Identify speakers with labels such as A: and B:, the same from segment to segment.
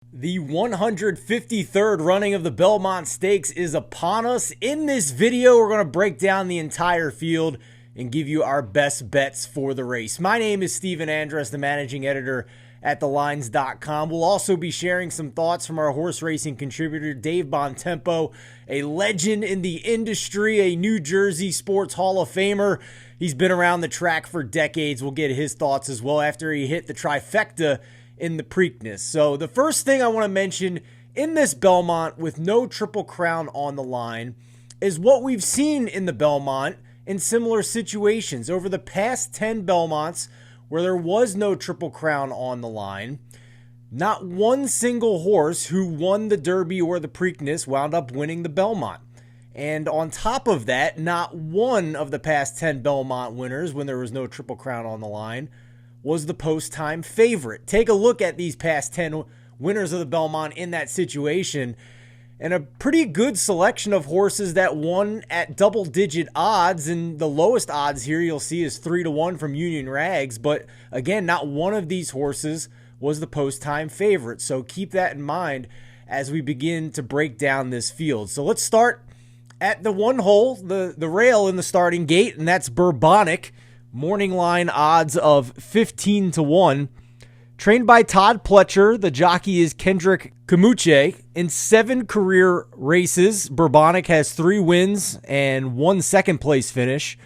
A: The 153rd running of the Belmont Stakes is upon us. In this video, we're going to break down the entire field and give you our best bets for the race. My name is Steven Andrus, the managing editor at thelines.com. We'll also be sharing some thoughts from our horse racing contributor, Dave Bontempo, a legend in the industry, a New Jersey Sports Hall of Famer. He's been around the track for decades. We'll get his thoughts as well after he hit the trifecta in the Preakness. So the first thing I want to mention in this Belmont with no Triple Crown on the line is what we've seen in the Belmont in similar situations. Over the past 10 Belmonts where there was no Triple Crown on the line, not one single horse who won the Derby or the Preakness wound up winning the Belmont. And on top of that, not one of the past 10 Belmont winners when there was no Triple Crown on the line was the post-time favorite. Take a look at these past 10 winners of the Belmont in that situation, and a pretty good selection of horses that won at double-digit odds, and the lowest odds here you'll see is 3-1 from Union Rags, but again, not one of these horses was the post-time favorite, so keep that in mind as we begin to break down this field. So let's start at the one hole, the rail in the starting gate, and that's Bourbonic. Morning line odds of 15-1. Trained by Todd Pletcher, the jockey is Kendrick Kamuche. In 7 career races, Bourbonic has 3 wins and 1 second place finish.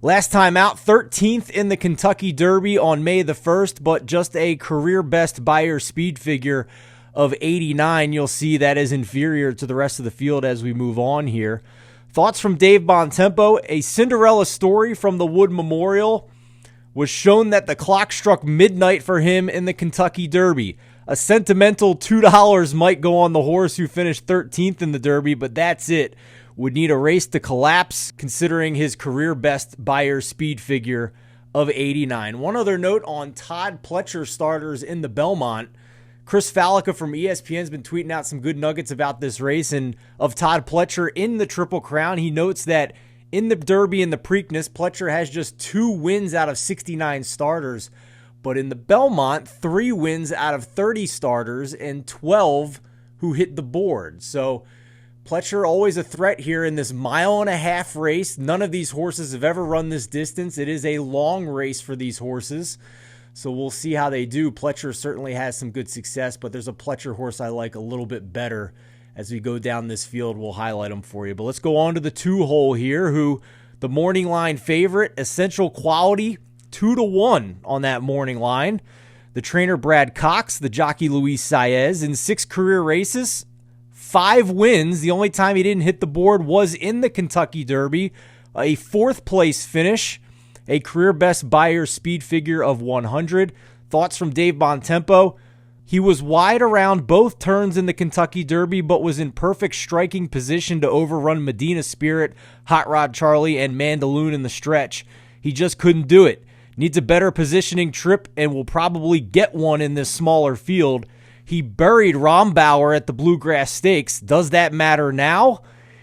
A: Last time out, 13th in the Kentucky Derby on May the 1st, but just a career best Beyer speed figure of 89. You'll see that is inferior to the rest of the field as we move on here. Thoughts from Dave Bontempo. A Cinderella story from the Wood Memorial was shown that the clock struck midnight for him in the Kentucky Derby. A sentimental $2 might go on the horse who finished 13th in the Derby, but that's it. Would need a race to collapse considering his career best Beyer speed figure of 89. One other note on Todd Pletcher starters in the Belmont. Chris Fallica from ESPN has been tweeting out some good nuggets about this race and of Todd Pletcher in the Triple Crown. He notes that in the Derby and the Preakness, Pletcher has just 2 wins out of 69 starters. But in the Belmont, 3 wins out of 30 starters and 12 who hit the board. So Pletcher always a threat here in this 1.5 mile race. None of these horses have ever run this distance. It is a long race for these horses. So we'll see how they do. Pletcher certainly has some good success, but there's a Pletcher horse I like a little bit better. As we go down this field, we'll highlight them for you. But let's go on to the 2-hole here, who the morning line favorite, Essential Quality, 2-1 on that morning line. The trainer Brad Cox, the jockey Luis Saez, in 6 career races, 5 wins. The only time he didn't hit the board was in the Kentucky Derby. A 4th place finish. A career best Beyer speed figure of 100. Thoughts from Dave Bontempo. He was wide around both turns in the Kentucky Derby, but was in perfect striking position to overrun Medina Spirit, Hot Rod Charlie, and Mandaloon in the stretch. He just couldn't do it. Needs a better positioning trip and will probably get one in this smaller field. He buried Rombauer at the Bluegrass Stakes. Does that matter now?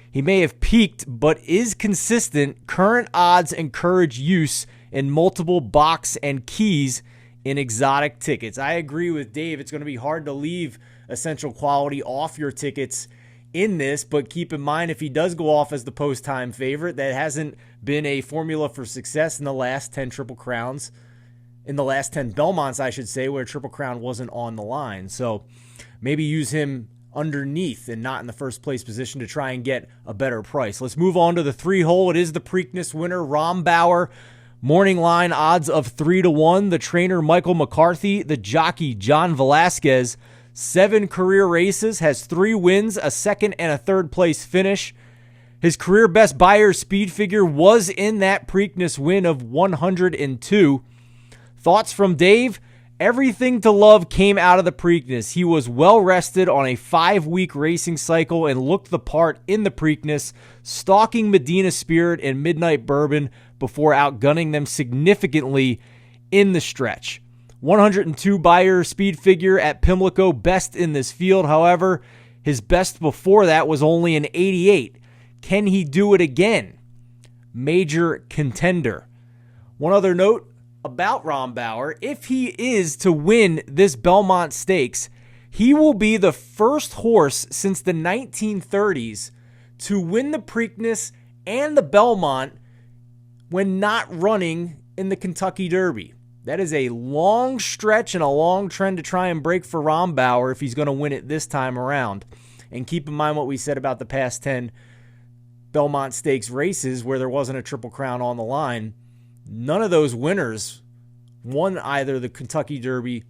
A: He may have peaked, but is consistent. Current odds encourage use in multiple box and keys in exotic tickets. I agree with Dave. It's going to be hard to leave Essential Quality off your tickets in this, but keep in mind if he does go off as the post-time favorite, that hasn't been a formula for success in the last 10 Triple Crowns, in the last 10 Belmonts, I should say, where Triple Crown wasn't on the line. So maybe use him underneath and not in the first place position to try and get a better price. Let's move on to the 3-hole. It is the Preakness winner, Rombauer. Morning line odds of 3-1. The trainer Michael McCarthy, the jockey John Velasquez, 7 career races, has 3 wins, a 2nd and a 3rd place finish. His career best Beyer speed figure was in that Preakness win of 102. Thoughts from Dave? Everything to love came out of the Preakness. He was well rested on a 5-week racing cycle and looked the part in the Preakness, stalking Medina Spirit and Midnight Bourbon before outgunning them significantly in the stretch. 102 Beyer speed figure at Pimlico, best in this field. However, his best before that was only an 88. Can he do it again? Major contender. One other note about Rombauer, if he is to win this Belmont Stakes, He will be the first horse since the 1930s to win the Preakness and the Belmont when not running in the Kentucky Derby. That is a long stretch and a long trend to try and break for Rombauer if he's going to win it this time around. And keep in mind what we said about the past 10 Belmont Stakes races where there wasn't a Triple Crown on the line. None of those winners won either the Kentucky Derby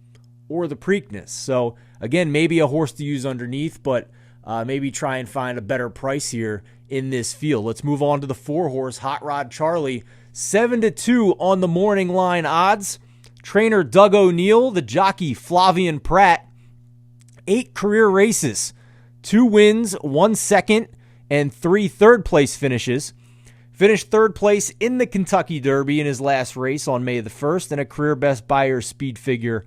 A: or the Preakness. So, again, maybe a horse to use underneath, but maybe try and find a better price here in this field. Let's move on to the 4-horse Hot Rod Charlie. 7-2 on the morning line odds. Trainer Doug O'Neill, the jockey Flavien Prat. 8 career races. 2 wins, 1 second, and 3 third-place finishes. Finished third place in the Kentucky Derby in his last race on May the 1st, and a career best Beyer speed figure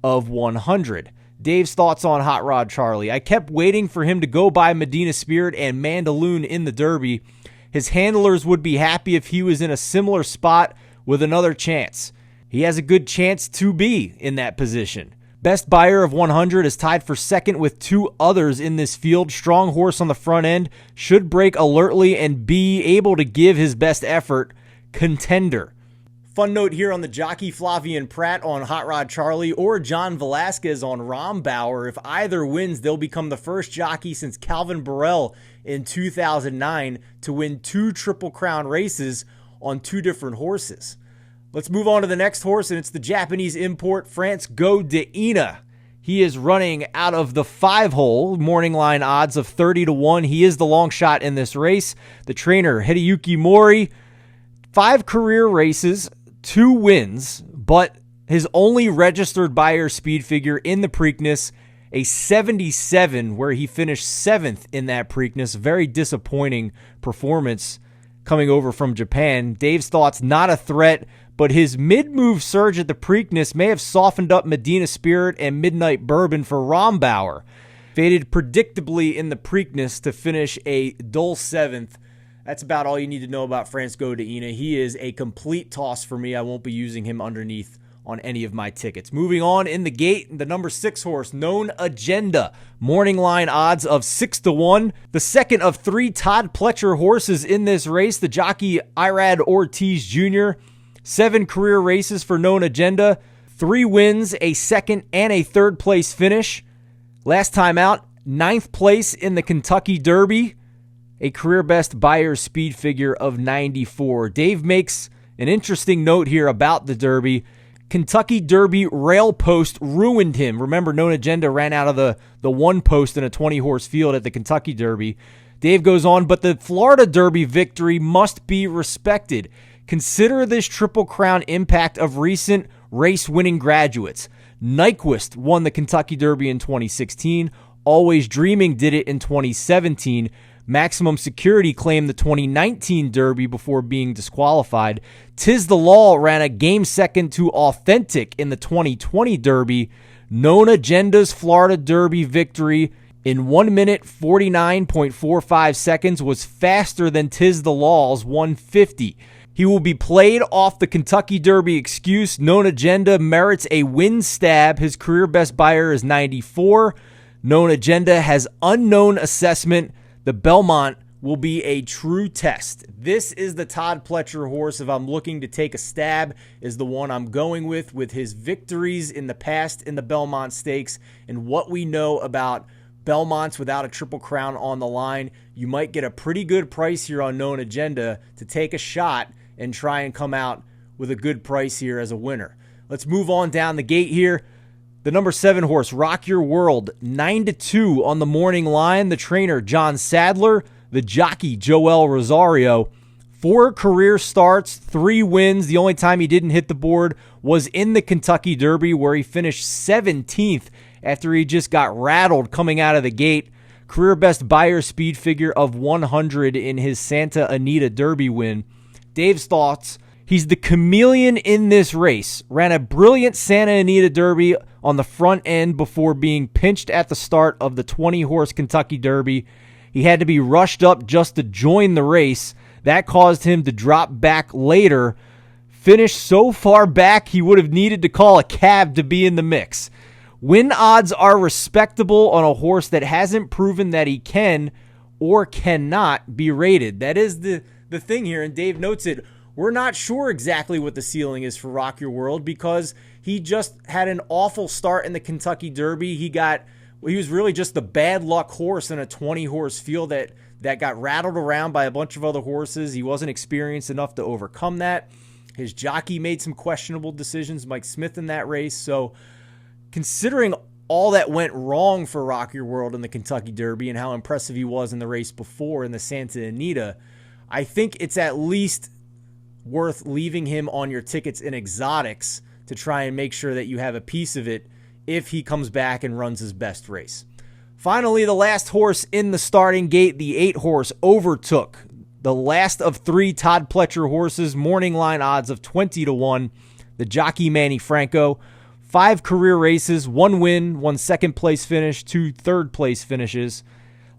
A: of 100. Dave's thoughts on Hot Rod Charlie. I kept waiting for him to go by Medina Spirit and Mandaloun in the Derby. His handlers would be happy if he was in a similar spot with another chance. He has a good chance to be in that position. Best Beyer of 100 is tied for second with 2 others in this field. Strong horse on the front end, should break alertly and be able to give his best effort. Contender. Fun note here on the jockey Flavien Prat on Hot Rod Charlie or John Velasquez on Rombauer. If either wins, they'll become the first jockey since Calvin Borel in 2009 to win 2 Triple Crown races on 2 different horses. Let's move on to the next horse, and it's the Japanese import, France Go Toena. He is running out of the 5-hole, morning line odds of 30-1. He is the long shot in this race. The trainer, Hideyuki Mori, 5 career races, 2 wins, but his only registered Beyer speed figure in the Preakness, a 77, where he finished 7th in that Preakness. Very disappointing performance coming over from Japan. Dave's thoughts, not a threat, but his mid-move surge at the Preakness may have softened up Medina Spirit and Midnight Bourbon for Rombauer. Faded predictably in the Preakness to finish a dull 7th. That's about all you need to know about France Go Toena. He is a complete toss for me. I won't be using him underneath on any of my tickets. Moving on in the gate, the number 6 horse, Known Agenda. Morning line odds of 6-1. The second of 3 Todd Pletcher horses in this race. The jockey Irad Ortiz Jr., 7 career races for Known Agenda. 3 wins, a second and a third place finish. Last time out, 9th place in the Kentucky Derby. A career best Beyer speed figure of 94. Dave makes an interesting note here about the Derby. Kentucky Derby rail post ruined him. Remember, Known Agenda ran out of the 1 post in a 20-horse field at the Kentucky Derby. Dave goes on, but the Florida Derby victory must be respected. Consider this Triple Crown impact of recent race-winning graduates. Nyquist won the Kentucky Derby in 2016. Always Dreaming did it in 2017. Maximum Security claimed the 2019 Derby before being disqualified. Tiz the Law ran a game second to Authentic in the 2020 Derby. Known Agenda's Florida Derby victory in 1 minute 49.45 seconds was faster than Tiz the Law's 150. He will be played off the Kentucky Derby excuse. Known Agenda merits a win stab. His career best Beyer is 94. Known Agenda has unknown assessment. The Belmont will be a true test. This is the Todd Pletcher horse. If I'm looking to take a stab, is the one I'm going with his victories in the past in the Belmont Stakes and what we know about Belmonts without a Triple Crown on the line. You might get a pretty good price here on Known Agenda to take a shot and try and come out with a good price here as a winner. Let's move on down the gate here. The number 7 horse, Rock Your World, 9-2 on the morning line. The trainer, John Sadler. The jockey, Joel Rosario. 4 career starts, 3 wins. The only time he didn't hit the board was in the Kentucky Derby, where he finished 17th after he just got rattled coming out of the gate. Career best Beyer speed figure of 100 in his Santa Anita Derby win. Dave's thoughts. He's the chameleon in this race. Ran a brilliant Santa Anita Derby on the front end before being pinched at the start of the 20-horse Kentucky Derby. He had to be rushed up just to join the race. That caused him to drop back later. Finished so far back he would have needed to call a cab to be in the mix. Win odds are respectable on a horse that hasn't proven that he can or cannot be rated. That is the thing here, and Dave notes it. We're not sure exactly what the ceiling is for Rock Your World because he just had an awful start in the Kentucky Derby. He was really just the bad luck horse in a 20-horse field that got rattled around by a bunch of other horses. He wasn't experienced enough to overcome that. His jockey made some questionable decisions, Mike Smith, in that race. So considering all that went wrong for Rock Your World in the Kentucky Derby and how impressive he was in the race before in the Santa Anita, I think it's at least worth leaving him on your tickets in exotics to try and make sure that you have a piece of it if he comes back and runs his best race. Finally, the last horse in the starting gate, the 8-horse Overtake, the last of 3 Todd Pletcher horses, morning line odds of 20-1. The jockey Manny Franco, 5 career races, 1 win, 1 second place finish, 2 third place finishes.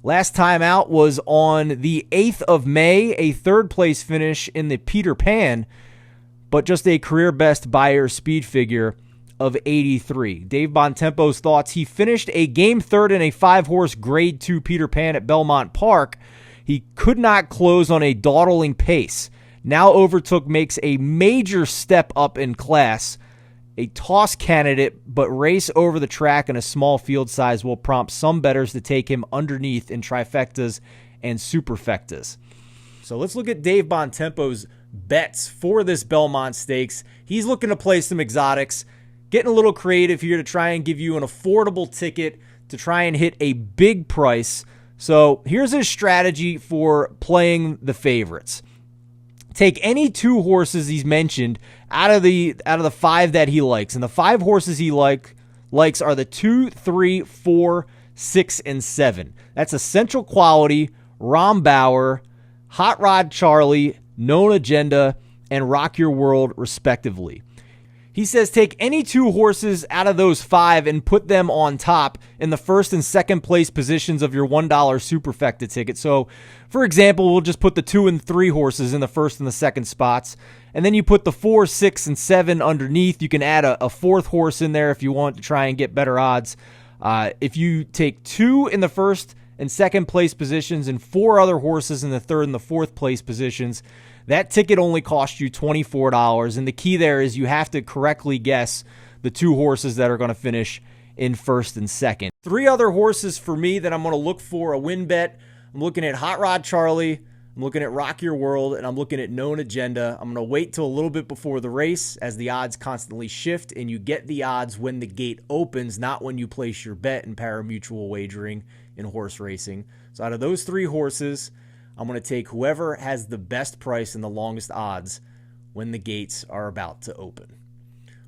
A: Last time out was on the 8th of May, a third place finish in the Peter Pan, but just a career best Bayer speed figure of 83. Dave Bontempo's thoughts: he finished a game third in a 5-horse grade 2 Peter Pan at Belmont Park. He could not close on a dawdling pace. Now Overtake makes a major step up in class. A toss candidate, but race over the track in a small field size will prompt some bettors to take him underneath in trifectas and superfectas. So let's look at Dave Bontempo's bets for this Belmont Stakes. He's looking to play some exotics, getting a little creative here to try and give you an affordable ticket to try and hit a big price. So here's his strategy for playing the favorites. Take any 2 horses he's mentioned out of the 5 that he likes. And the 5 horses he likes are the 2, 3, 4, 6, and 7. That's Essential Quality, Rombauer, Hot Rod Charlie, Known Agenda, and Rock Your World, respectively. He says take any 2 horses out of those 5 and put them on top in the first and second place positions of your $1 superfecta ticket. So, for example, we'll just put the 2 and 3 horses in the first and the second spots, and then you put the 4, 6, and 7 underneath. You can add a 4th horse in there if you want to try and get better odds. If you take 2 in the first and second place positions and 4 other horses in the third and the fourth place positions, that ticket only costs you $24, and the key there is you have to correctly guess the 2 horses that are going to finish in first and second. 3 other horses for me that I'm going to look for a win bet. I'm looking at Hot Rod Charlie, I'm looking at Rock Your World, and I'm looking at Known Agenda. I'm going to wait till a little bit before the race as the odds constantly shift, and you get the odds when the gate opens, not when you place your bet in pari-mutuel wagering in horse racing. So out of those 3 horses, I'm going to take whoever has the best price and the longest odds when the gates are about to open.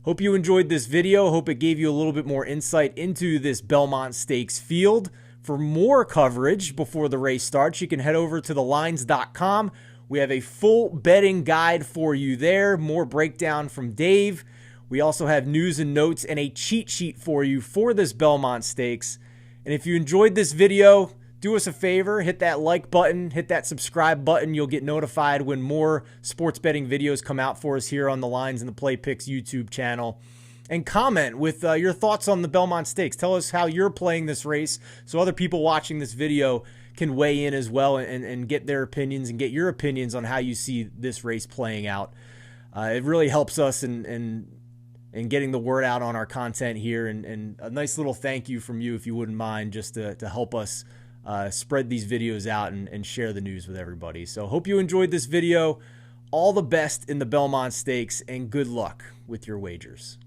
A: Hope you enjoyed this video. Hope it gave you a little bit more insight into this Belmont Stakes field. For more coverage before the race starts, you can head over to thelines.com. We have a full betting guide for you there. More breakdown from Dave. We also have news and notes and a cheat sheet for you for this Belmont Stakes. And if you enjoyed this video, do us a favor, hit that like button, hit that subscribe button. You'll get notified when more sports betting videos come out for us here on the Lines and the Play Picks YouTube channel. And comment with your thoughts on the Belmont Stakes. Tell us how you're playing this race so other people watching this video can weigh in as well and get their opinions and get your opinions on how you see this race playing out. It really helps us in getting the word out on our content here. And a nice little thank you from you, if you wouldn't mind, just to help us spread these videos out and share the news with everybody. So hope you enjoyed this video. All the best in the Belmont Stakes, and good luck with your wagers.